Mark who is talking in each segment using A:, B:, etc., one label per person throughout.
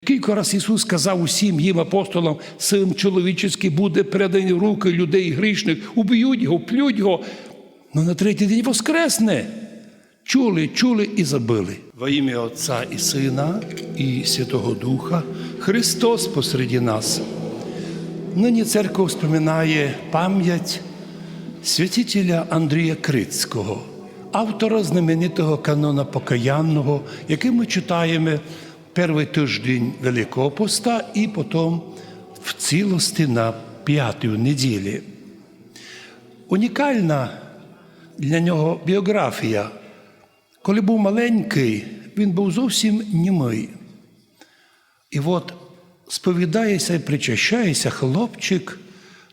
A: Кілька разів Ісус сказав усім їм апостолам: Син чоловічий буде переданий в руки людей грішних, уб'ють його, плють його, але на третій день воскресне. Чули і забили. Во ім'я Отця і Сина, і Святого Духа, Христос посереді нас. Нині церква вспоминає пам'ять святителя Андрія Крицького, автора знаменитого канона покаянного, який ми читаємо перший тиждень Великого Поста і потім в цілості на п'ятій неділі. Унікальна для нього біографія. Коли був маленький, він був зовсім німий. І от сповідається і причащається хлопчик,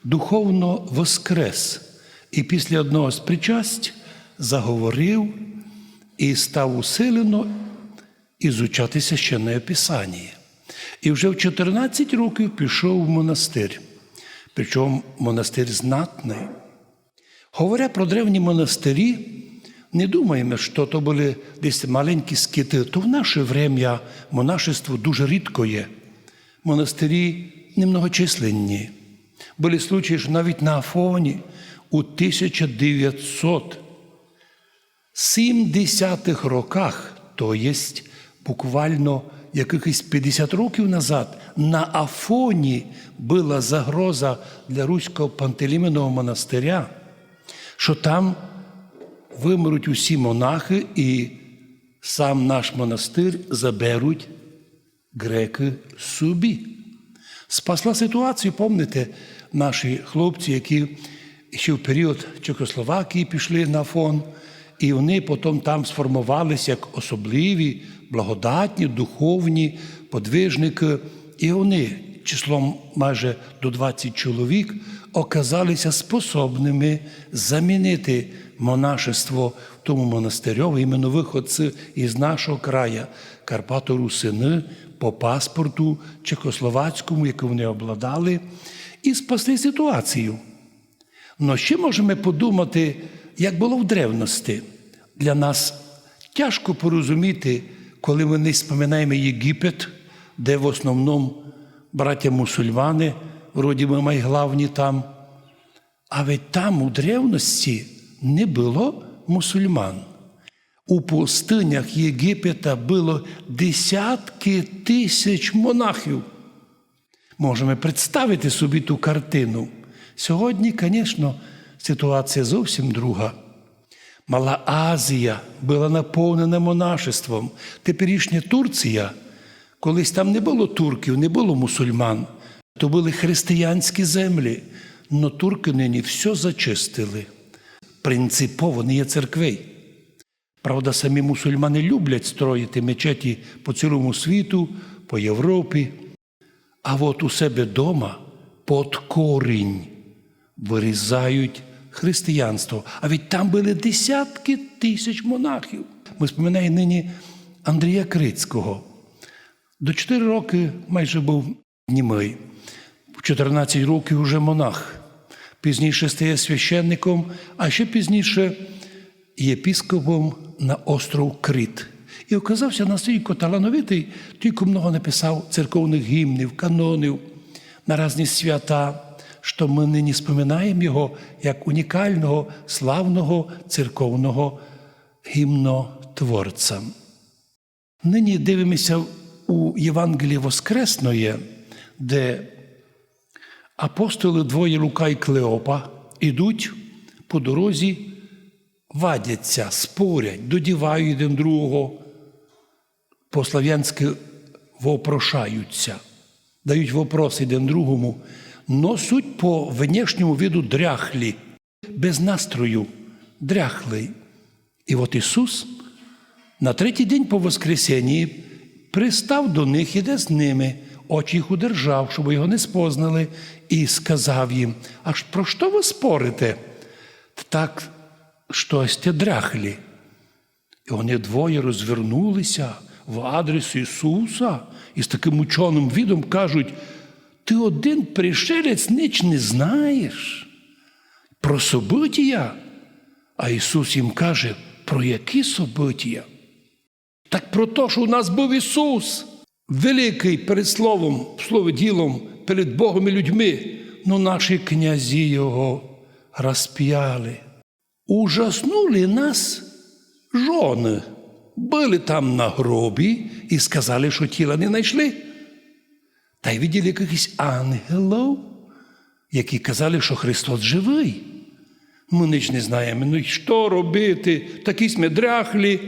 A: духовно воскрес. І після одного з причасть заговорив і став усилено ізучати Священне Писання. І вже в 14 років пішов в монастир. Причому монастир знатний. Говоря про древні монастирі, не думаємо, що то були десь маленькі скити. То в наше время монашество дуже рідко є. Монастирі немногочисленні. Були случаї, що навіть на Афоні у 1970-х роках, то є буквально якихось 50 років назад, на Афоні була загроза для Руського Пантелеймонового монастиря, що там вимруть усі монахи і сам наш монастир заберуть греки собі. Спасла ситуацію, пам'ятаєте, наші хлопці, які ще в період Чехословакії пішли на Афон, і вони потім там сформувалися як особливі, благодатні, духовні подвижники. І вони числом майже до 20 чоловік оказалися способними замінити монашество в тому монастирю, іменно виходці із нашого краю, Карпато-Русини, по паспорту чехословацькому, який вони обладали, і спасли ситуацію. Но ще можемо подумати, як було в древності. Для нас тяжко порозуміти, коли ми не споминаємо Єгипет, де в основному браття-мусульмани, вроді ми найглавні там. А ведь там у древності не було мусульман. У пустинях Єгипета було десятки тисяч монахів. Можемо представити собі ту картину. Сьогодні, звісно, ситуація зовсім друга. Мала Азія була наповнена монашеством. Теперішня Турція, колись там не було турків, не було мусульман, то були християнські землі. Но турки нині все зачистили. Принципово не є церкви. Правда, самі мусульмани люблять строїти мечеті по цілому світу, по Європі. А от у себе вдома під корінь вирізають християнство. А ведь там були десятки тисяч монахів. Ми споминаємо нині Андрія Крицького. До 4 роки майже був німий. В 14 років вже монах. Пізніше стає священником, а ще пізніше єпископом на остров Крит. І оказався настільки талановитий, тільки много написав церковних гімнів, канонів на різні свята, що ми нині споминаємо його як унікального, славного церковного гімнотворця. Нині дивимося у Євангелії Воскресної, де апостоли двоє Лука і Клеопа ідуть по дорозі, вадяться, спорять, додівають один другого, по-слав'янськи вопрошаються, дають вопрос один другому, но суть по внешньому виду дряхлі, без настрою, дряхлий. І от Ісус на третій день по Воскресенні пристав до них, іде з ними, очі їх удержав, щоб його не спознали, і сказав їм: «Аж про що ви спорите? Так, що сте дряхлі?» І вони двоє розвернулися в адрес Ісуса і з таким ученим видом кажуть: «Ти один пришелець, ніч не знаєш про события?» А Ісус їм каже: «Про які события?» «Так про те, що у нас був Ісус, великий перед словом, словоділом, перед Богом і людьми, но наші князі його розп'яли. Ужаснули нас жони. Були там на гробі і сказали, що тіла не знайшли. Та й виділи якихось ангелів, які казали, що Христос живий. Ми ніч не знаємо, ну що робити, такі ми дряхлі.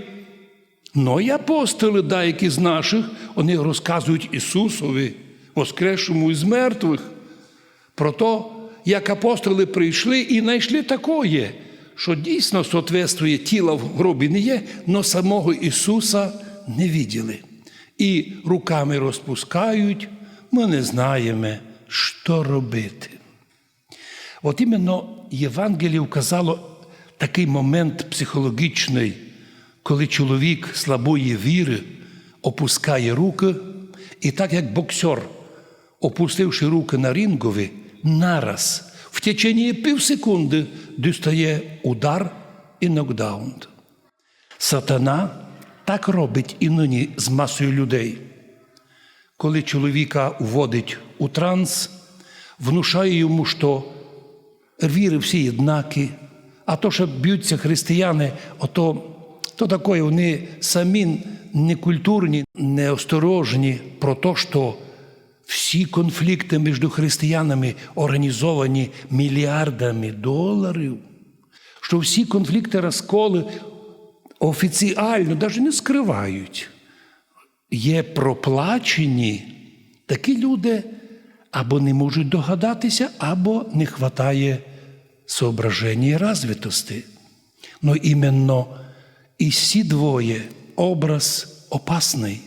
A: Ну і апостоли, деякі з наших, вони розказують Ісусові, воскресшому із мертвих, про те, як апостоли прийшли і знайшли такое, що дійсно соответствує, тіла в гробі не є, но самого Ісуса не виділи. І руками розпускають, ми не знаємо, що робити. От іменно Євангеліє вказало такий момент психологічний, коли чоловік слабої віри опускає руки, і так як боксер, опустивши руки на рингові, нараз, в течение півсекунди дістає удар і нокдаун. Сатана так робить іноді з масою людей. Коли чоловіка вводить у транс, внушає йому, що віри всі однакі, а то, що б'ються християни, то таке, вони самі некультурні, неосторожні про те, що всі конфлікти між християнами організовані мільярдами доларів, що всі конфлікти, розколи офіціально, навіть не скривають. Є проплачені такі люди, або не можуть догадатися, або не вистачає соображення і розвитості. Но іменно і всі двоє образ опасний.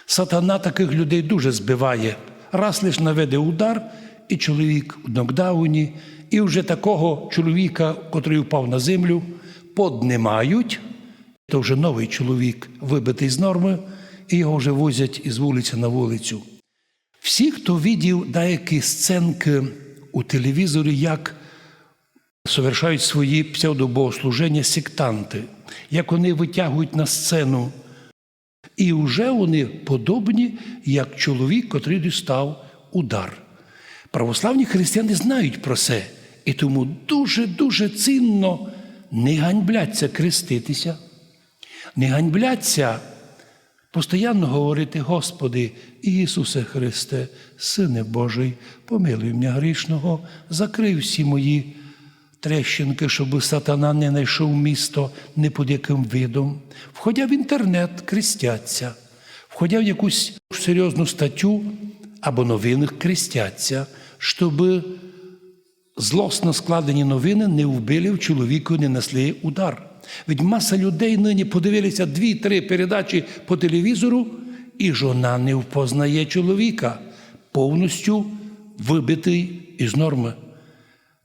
A: Сатана таких людей дуже збиває. Раз лиш наведе удар, і чоловік в нокдауні, і вже такого чоловіка, котрий впав на землю, піднімають, то вже новий чоловік, вибитий з норми, і його вже возять із вулиці на вулицю. Всі, хто бачив деякі сценки у телевізорі, як совершають свої псевдобогослуження сектанти, як вони витягують на сцену, і вже вони подобні, як чоловік, котрий дістав удар. Православні християни знають про це, і тому дуже-дуже цінно не ганьбляться креститися, не ганьбляться постійно говорити: Господи, Ісусе Христе, Сине Божий, помилуй мене грішного, закрий всі мої трещинки, щоб сатана не знайшов місто ні під яким видом. Входя в інтернет, крестяться. Входя в якусь серйозну статтю або новини, крестяться, щоб злосно складені новини не вбили в чоловіку, не несли удар. Ведь маса людей нині подивилися 2-3 передачі по телевізору, і жона не впознає чоловіка, повністю вибитий із норми.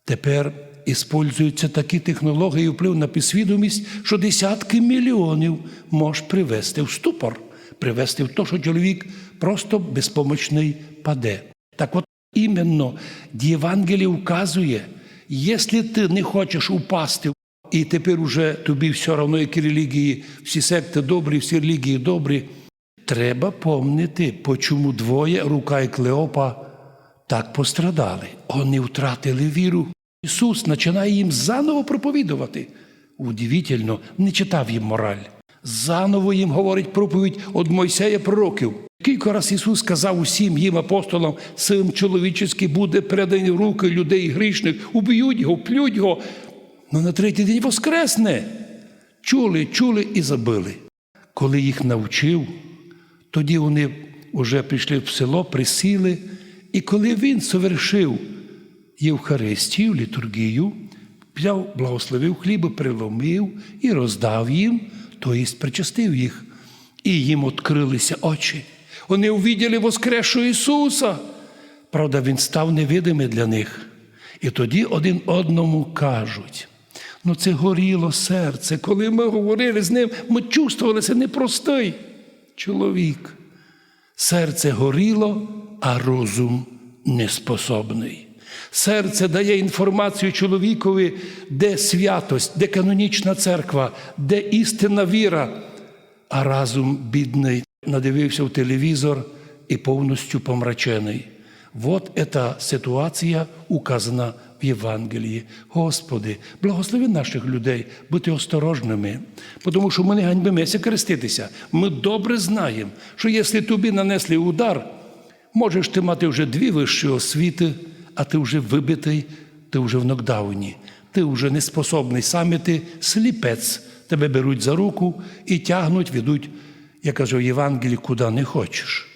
A: Тепер використовуються такі технології і вплив на підсвідомість, що десятки мільйонів може привести в ступор, привести в те, що чоловік просто безпомічний паде. Так от, іменно Євангеліє вказує, якщо ти не хочеш упасти, і тепер уже тобі все одно, які релігії, всі секти добрі, всі релігії добрі, треба пам'ятати, чому двоє, Рука і Клеопа, так пострадали. Вони втратили віру. Ісус починає їм заново проповідувати. Удивительно, не читав їм мораль. Заново їм говорить проповідь від Мойсея пророків. Кілька раз Ісус сказав усім їм апостолам: Син чоловічий буде переданий в руки людей грішних, уб'ють його, плють його, но на третій день воскресне. Чули і забили. Коли їх навчив, тоді вони вже прийшли в село, присіли, і коли він совершив Євхаристію, літургію, взяв, благословив хліб, приломив і роздав їм, тобто причастив їх. І їм відкрилися очі. Вони увиділи воскресшого Ісуса. Правда, Він став невидимий для них. І тоді один одному кажуть: ну це горіло серце. Коли ми говорили з ним, ми чувствувалися непростий чоловік. Серце горіло, а розум неспособний. Серце дає інформацію чоловікові, де святость, де канонічна церква, де істинна віра. А разум, бідний, надивився в телевізор, и полностью помраченный. Вот эта ситуація указана в Євангелії. Господи, благослови наших людей бути осторожними, тому що ми не ганьбимося креститися. Ми добре знаємо, що якщо тобі нанесли удар, можеш ти мати вже 2 вищі освіти, а ти вже вибитий, ти вже в нокдауні, ти вже неспособний, саме ти сліпець. Тебе беруть за руку і тягнуть, ведуть, я кажу в Євангелії, куди не хочеш.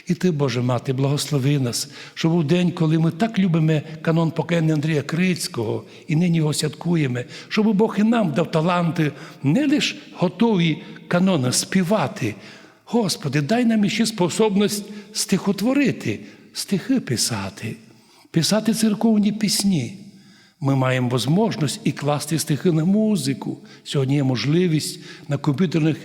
A: І ти, Боже Мати, благослови нас, щоб у день, коли ми так любимо канон покаяння Андрія Крицького і нині його святкуємо, щоб Бог і нам дав таланти не лише готові канони співати. Господи, дай нам ще способність стихотворити, стихи писати, писати церковні пісні. Ми маємо можливість і класти стихи на музику. Сьогодні є можливість на комп'ютерних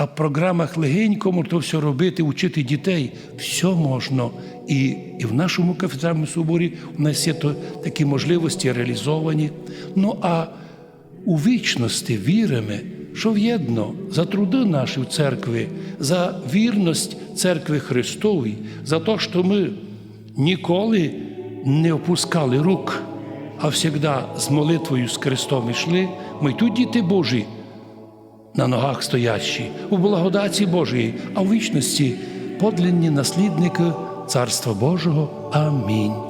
A: програмах легенько можна все робити, вчити дітей. Все можна. І в нашому кафедральному соборі у нас є такі можливості реалізовані. Ну, а у вічності віримо, що в'єдно за труди наші в церкві, за вірність церкви Христовій, за те, що ми ніколи не опускали рук, а завжди з молитвою з Христом йшли, ми тут діти Божі, на ногах стоящі, у благодаті Божої, а в вічності подлинні наслідники Царства Божого. Амінь.